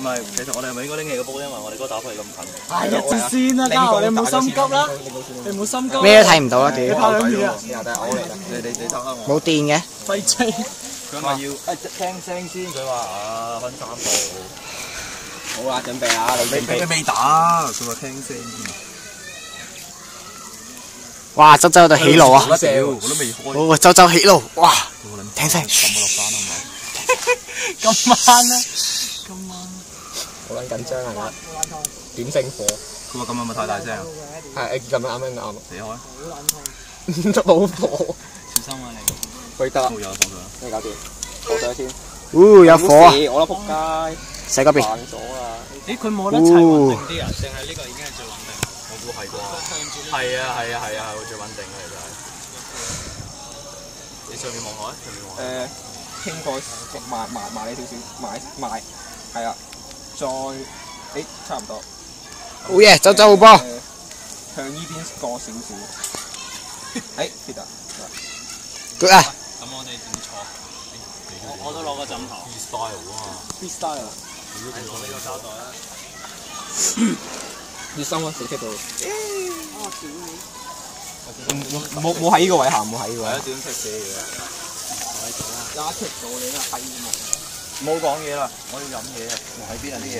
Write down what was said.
唔係，其實我哋係咪應該拎起個煲，因為我哋嗰個打火係咁近。係一節先啦，嘉豪你冇心急啦，你冇心急。咩都睇唔到啊！屌，你拍兩次啊？你得啦。冇電嘅。廢劑。佢咪要聽聲先，佢話分3步。好啦，準備啊！你準備。佢未打，佢話聽聲。哇！周周喺度起爐啊！我都未開。哇！周周起爐，哇！聽聲。抌落山好嘛？今晚咧，今晚好撚緊張啊！點聖火？佢話咁樣咪太大聲啊！係咁樣啱。死開！冇火。小心啊你！佢得。有火佢。你搞掂。火上先。有火啊！我啦仆街。洗嗰邊。爛咗啦！咦，佢冇得齊穩定啲啊？定係呢個已經係最穩定？我估係啩。係啊，會最穩定嘅其實係。你上面望海，上面望海。傾過埋你少少，埋係啊，再差唔多。好嘢，周周好波。向呢邊過少少。Peter。good 啊！咁我哋點坐？我都攞個枕頭。freestyle 啊嘛。freestyle 啊！係攞呢個膠袋啦。熱心啊！死識到。冇喺呢個位行，冇喺呢個位。點識死嘅？一出到你啦，閪咁啊！唔好講嘢啦，我要飲嘢啊！喺邊啊啲嘢？